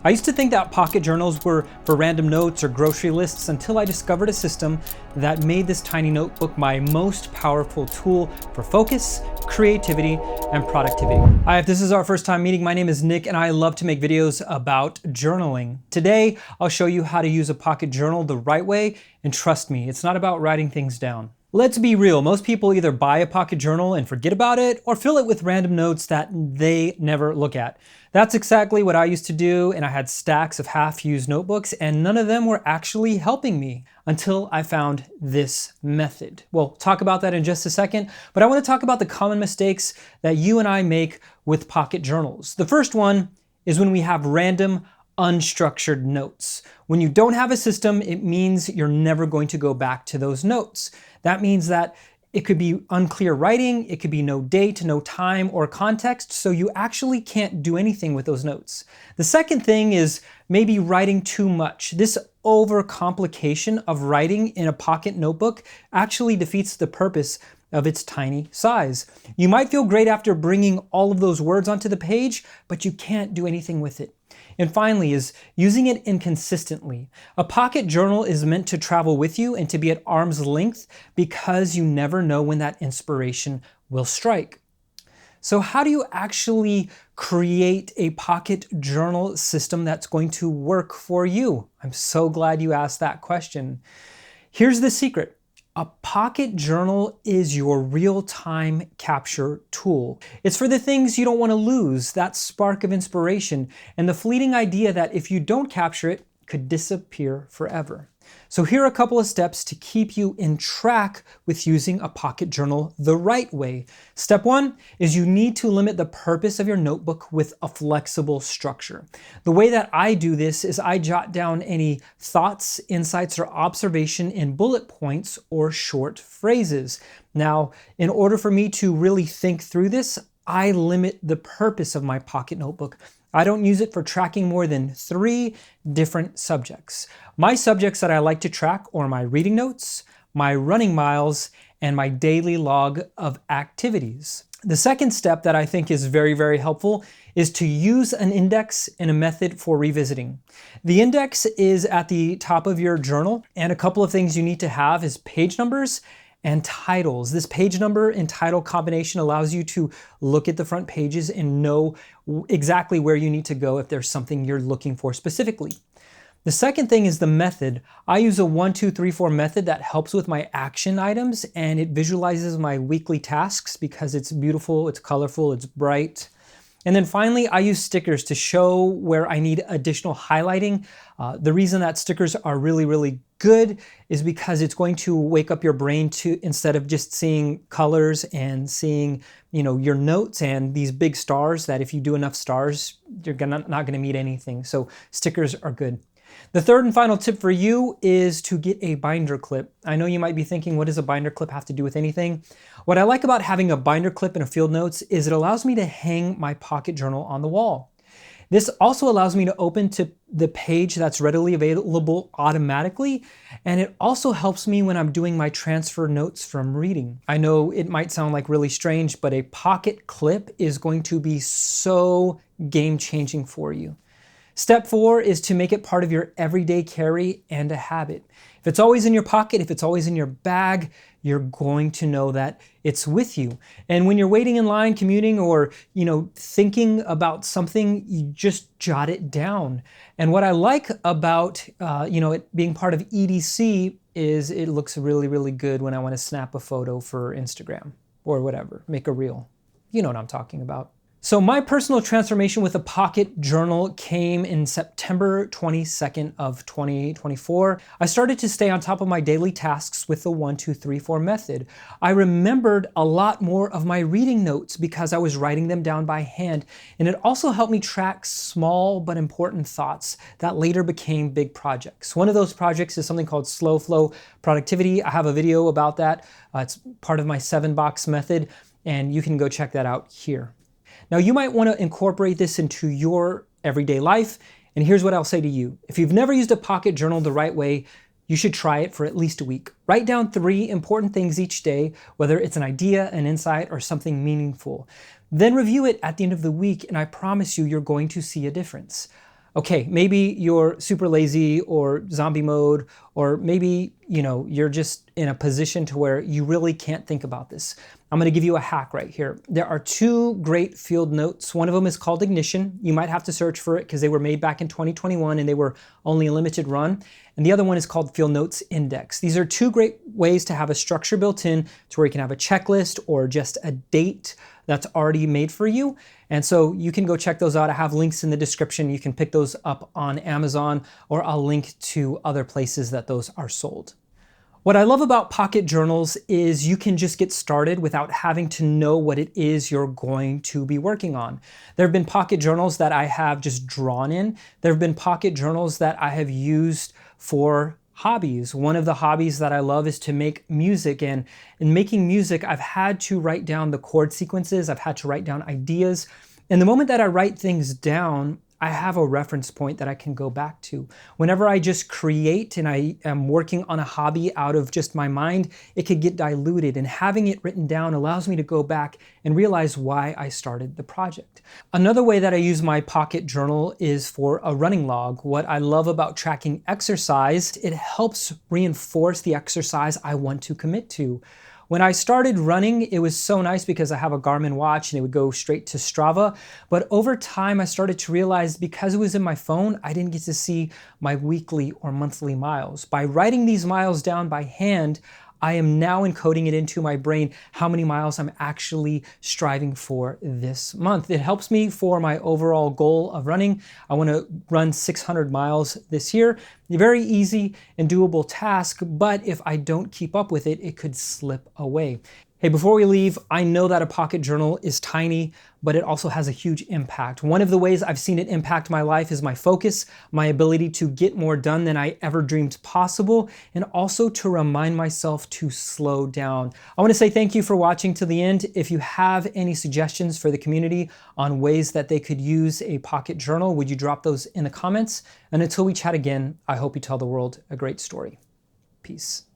I used to think that pocket journals were for random notes or grocery lists until I discovered a system that made this tiny notebook my most powerful tool for focus, creativity, and productivity. Hi, if this is our first time meeting, my name is Nick and I love to make videos about journaling. Today, I'll show you how to use a pocket journal the right way, and trust me, it's not about writing things down. Let's be real, most people either buy a pocket journal and forget about it or fill it with random notes that they never look at. That's exactly what I used to do, and I had stacks of half-used notebooks and none of them were actually helping me until I found this method. We'll talk about that in just a second, but I want to talk about the common mistakes that you and I make with pocket journals. The first one is when we have random, unstructured notes. When you don't have a system, it means you're never going to go back to those notes. That means that it could be unclear writing, it could be no date, no time, or context, so you actually can't do anything with those notes. The second thing is maybe writing too much. This overcomplication of writing in a pocket notebook actually defeats the purpose of its tiny size. You might feel great after bringing all of those words onto the page, but you can't do anything with it. And finally is using it inconsistently. A pocket journal is meant to travel with you and to be at arm's length because you never know when that inspiration will strike. So how do you actually create a pocket journal system that's going to work for you? I'm so glad you asked that question. Here's the secret. A pocket journal is your real-time capture tool. It's for the things you don't want to lose, that spark of inspiration, and the fleeting idea that if you don't capture it, could disappear forever. So here are a couple of steps to keep you in track with using a pocket journal the right way. Step one is you need to limit the purpose of your notebook with a flexible structure. The way that I do this is I jot down any thoughts, insights, or observation in bullet points or short phrases. Now, in order for me to really think through this, I limit the purpose of my pocket notebook. I don't use it for tracking more than 3 different subjects. My subjects that I like to track are my reading notes, my running miles, and my daily log of activities. The second step that I think is very, very helpful is to use an index and a method for revisiting. The index is at the top of your journal, and a couple of things you need to have is page numbers and titles. This page number and title combination allows you to look at the front pages and know exactly where you need to go if there's something you're looking for specifically. The second thing is the method. I use a 1, 2, 3, 4 method that helps with my action items, and it visualizes my weekly tasks because it's beautiful, it's colorful, it's bright. And then finally, I use stickers to show where I need additional highlighting. The reason that stickers are really, really good is because it's going to wake up your brain to, instead of just seeing colors and seeing, your notes and these big stars, that if you do enough stars, you're not gonna meet anything. So stickers are good. The third and final tip for you is to get a binder clip. I know you might be thinking, what does a binder clip have to do with anything? What I like about having a binder clip in a field notes is it allows me to hang my pocket journal on the wall. This also allows me to open to the page that's readily available automatically, and it also helps me when I'm doing my transfer notes from reading. I know it might sound like really strange, but a pocket clip is going to be so game-changing for you. Step 4 is to make it part of your everyday carry and a habit. If it's always in your pocket, if it's always in your bag, you're going to know that it's with you. And when you're waiting in line, commuting, or thinking about something, you just jot it down. And what I like about it being part of EDC is it looks really, really good when I want to snap a photo for Instagram or whatever, make a reel. You know what I'm talking about. So my personal transformation with a pocket journal came in September 22nd of 2024. I started to stay on top of my daily tasks with the 1, 2, 3, 4 method. I remembered a lot more of my reading notes because I was writing them down by hand. And it also helped me track small but important thoughts that later became big projects. One of those projects is something called slow flow productivity. I have a video about that. It's part of my 7-box method, and you can go check that out here. Now you might want to incorporate this into your everyday life, and here's what I'll say to you. If you've never used a pocket journal the right way, you should try it for at least a week. Write down 3 important things each day, whether it's an idea, an insight, or something meaningful. Then review it at the end of the week, and I promise you, you're going to see a difference. Okay, maybe you're super lazy or zombie mode, or maybe, you're just in a position to where you really can't think about this. I'm going to give you a hack right here. There are two great field notes. One of them is called Ignition. You might have to search for it because they were made back in 2021 and they were only a limited run. And the other one is called Field Notes Index. These are two great ways to have a structure built in to where you can have a checklist or just a date that's already made for you. And so you can go check those out. I have links in the description. You can pick those up on Amazon, or I'll link to other places that those are sold. What I love about pocket journals is you can just get started without having to know what it is you're going to be working on. There have been pocket journals that I have just drawn in. There have been pocket journals that I have used for hobbies. One of the hobbies that I love is to make music, and in making music, I've had to write down the chord sequences. I've had to write down ideas. And the moment that I write things down, I have a reference point that I can go back to. Whenever I just create and I am working on a hobby out of just my mind, it could get diluted, and having it written down allows me to go back and realize why I started the project. Another way that I use my pocket journal is for a running log. What I love about tracking exercise, it helps reinforce the exercise I want to commit to. When I started running, it was so nice because I have a Garmin watch and it would go straight to Strava. But over time, I started to realize because it was in my phone, I didn't get to see my weekly or monthly miles. By writing these miles down by hand, I am now encoding it into my brain how many miles I'm actually striving for this month. It helps me for my overall goal of running. I want to run 600 miles this year. A very easy and doable task, but if I don't keep up with it, it could slip away. Hey, before we leave, I know that a pocket journal is tiny, but it also has a huge impact. One of the ways I've seen it impact my life is my focus, my ability to get more done than I ever dreamed possible, and also to remind myself to slow down. I want to say thank you for watching to the end. If you have any suggestions for the community on ways that they could use a pocket journal, would you drop those in the comments? And until we chat again, I hope you tell the world a great story. Peace.